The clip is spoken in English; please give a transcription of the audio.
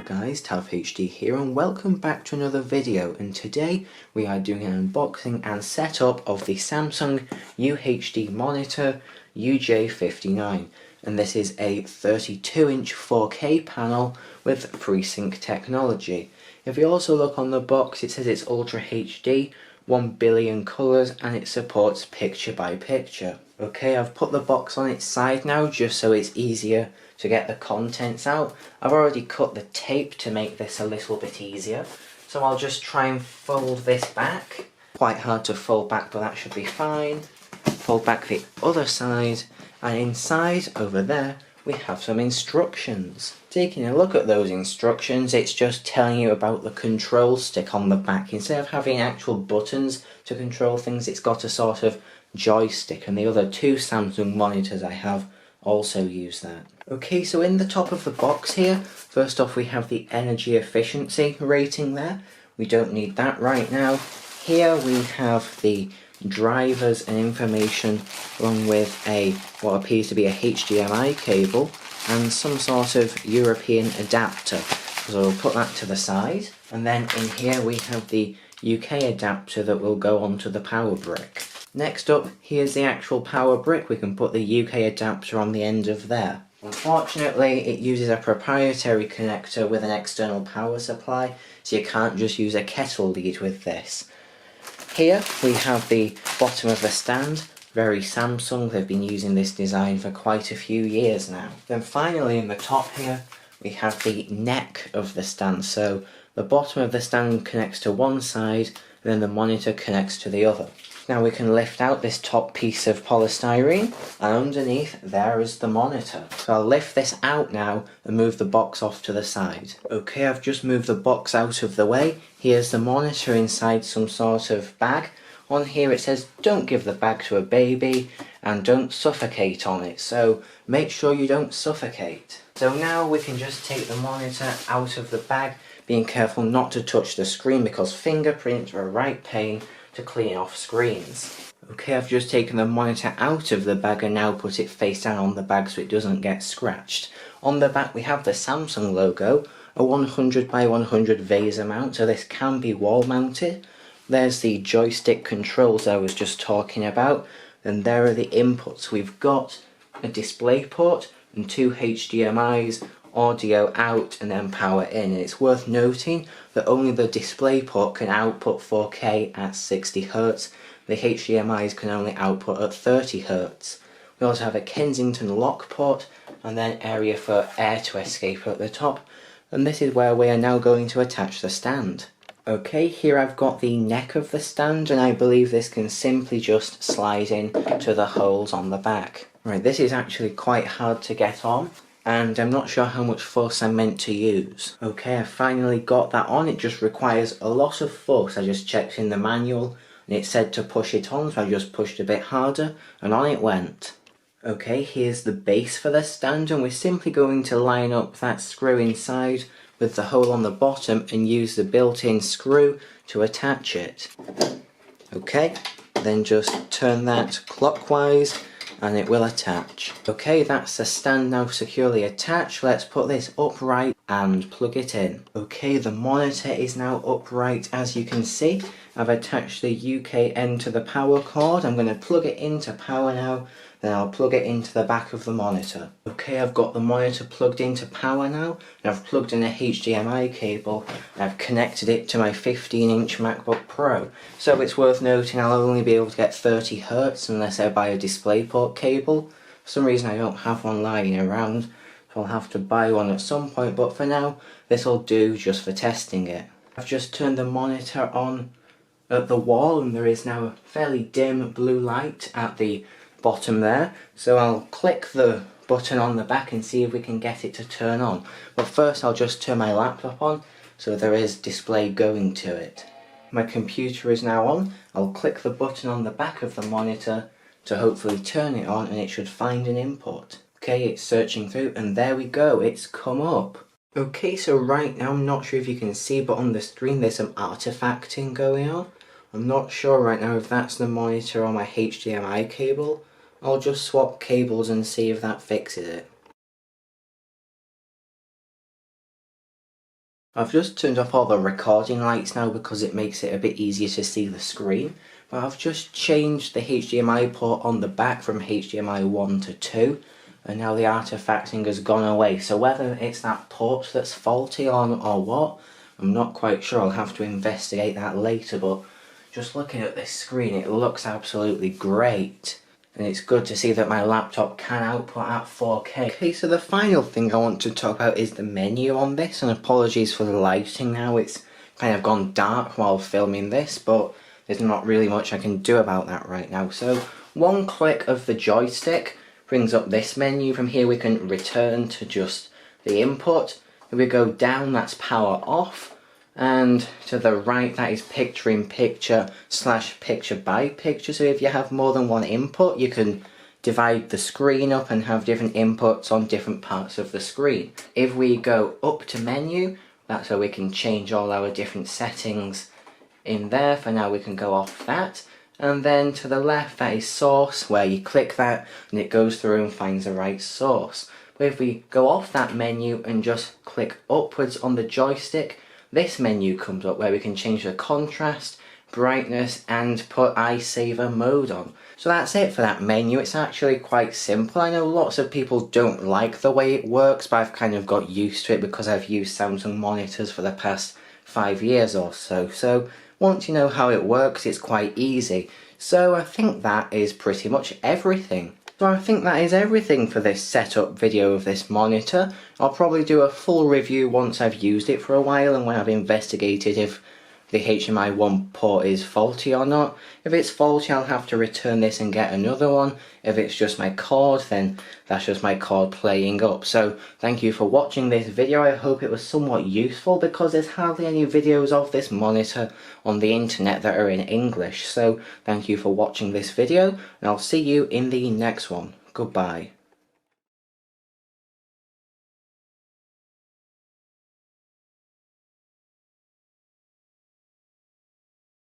guys, TavHD here and welcome back to another video, and today we are doing an unboxing and setup of the Samsung UHD monitor UJ59, and this is a 32-inch 4K panel with FreeSync technology. If you also look on the box, it says it's Ultra HD, 1 billion colours, and it supports picture by picture. Okay, I've put the box on its side now just so it's easier to get the contents out. I've already cut the tape to make this a little bit easier, so I'll just try and fold this back. Quite hard to fold back, but that should be fine. Fold back the other side, and inside over there we have some instructions. Taking a look at those instructions, it's just telling you about the control stick on the back. Instead of having actual buttons to control things, it's got a sort of joystick, and the other two Samsung monitors I have also use that. Okay, so in the top of the box here, first off we have the energy efficiency rating there. We don't need that right now. Here we have the drivers and information along with what appears to be a HDMI cable and some sort of European adapter. So we'll put that to the side, and then in here we have the UK adapter that will go onto the power brick. Next up, here's the actual power brick. We can put the UK adapter on the end of there. Unfortunately, it uses a proprietary connector with an external power supply, so you can't just use a kettle lead with this. Here we have the bottom of the stand. Very Samsung, they've been using this design for quite a few years now. Then finally in the top here, we have the neck of the stand. So the bottom of the stand connects to one side, and then the monitor connects to the other. Now we can lift out this top piece of polystyrene, and underneath there is the monitor. So I'll lift this out now and move the box off to the side. Okay, I've just moved the box out of the way. Here's the monitor inside some sort of bag. On here it says don't give the bag to a baby and don't suffocate on it, so make sure you don't suffocate. So now we can just take the monitor out of the bag, being careful not to touch the screen because fingerprints are a right pain to clean off screens. Okay, I've just taken the monitor out of the bag and now put it face down on the bag so it doesn't get scratched. On the back we have the Samsung logo, a 100 by 100 VESA mount, so this can be wall mounted. There's the joystick controls I was just talking about, and there are the inputs. We've got a display port and two HDMIs, audio out and then power in, and it's worth noting that only the display port can output 4K at 60Hz, the HDMIs can only output at 30Hz. We also have a Kensington lock port and then area for air to escape at the top, and this is where we are now going to attach the stand. Okay, here I've got the neck of the stand, and I believe this can simply just slide in to the holes on the back. Right, this is actually quite hard to get on, and I'm not sure how much force I'm meant to use. Okay, I finally got that on. It just requires a lot of force. I just checked in the manual and it said to push it on, so I just pushed a bit harder and on it went. Okay, here's the base for the stand, and we're simply going to line up that screw inside with the hole on the bottom and use the built-in screw to attach it. Okay, then just turn that clockwise and it will attach. Okay, that's the stand now securely attached. Let's put this upright and plug it in. Okay, the monitor is now upright as you can see. I've attached the UK end to the power cord. I'm going to plug it into power now, then I'll plug it into the back of the monitor. Okay, I've got the monitor plugged into power now, and I've plugged in a HDMI cable, and I've connected it to my 15-inch MacBook Pro. So it's worth noting I'll only be able to get 30Hz unless I buy a DisplayPort cable. For some reason I don't have one lying around, so I'll have to buy one at some point, but for now this will do just for testing it. I've just turned the monitor on at the wall, and there is now a fairly dim blue light at the bottom there, so I'll click the button on the back and see if we can get it to turn on. But first I'll just turn my laptop on so there is display going to it. My computer is now on. I'll click the button on the back of the monitor to hopefully turn it on, and it should find an input. Okay, it's searching through and there we go, it's come up. Okay, so right now I'm not sure if you can see, but on the screen there's some artifacting going on. I'm not sure right now if that's the monitor or my HDMI cable. I'll just swap cables and see if that fixes it. I've just turned off all the recording lights now because it makes it a bit easier to see the screen. But I've just changed the HDMI port on the back from HDMI 1 to 2. And now the artifacting has gone away. So whether it's that port that's faulty or what, I'm not quite sure. I'll have to investigate that later. But just looking at this screen, it looks absolutely great. And it's good to see that my laptop can output at 4K. Okay, so the final thing I want to talk about is the menu on this, and apologies for the lighting now, it's kind of gone dark while filming this, but there's not really much I can do about that right now. So one click of the joystick brings up this menu. From here we can return to just the input. If we go down, that's power off. And to the right, that is picture-in-picture / picture-by-picture. So if you have more than one input, you can divide the screen up and have different inputs on different parts of the screen. If we go up to menu, that's where we can change all our different settings in there. For now, we can go off that. And then to the left, that is source, where you click that and it goes through and finds the right source. But if we go off that menu and just click upwards on the joystick, this menu comes up where we can change the contrast, brightness and put iSaver mode on. So that's it for that menu. It's actually quite simple. I know lots of people don't like the way it works, but I've kind of got used to it because I've used Samsung monitors for the past 5 years or so. So once you know how it works, it's quite easy. So I think that is pretty much everything. So I think that is everything for this setup video of this monitor. I'll probably do a full review once I've used it for a while and when I've investigated if the HDMI 1 port is faulty or not. If it's faulty, I'll have to return this and get another one. If it's just my cord, then that's just my cord playing up. So thank you for watching this video. I hope it was somewhat useful because there's hardly any videos of this monitor on the internet that are in English. So thank you for watching this video and I'll see you in the next one. Goodbye.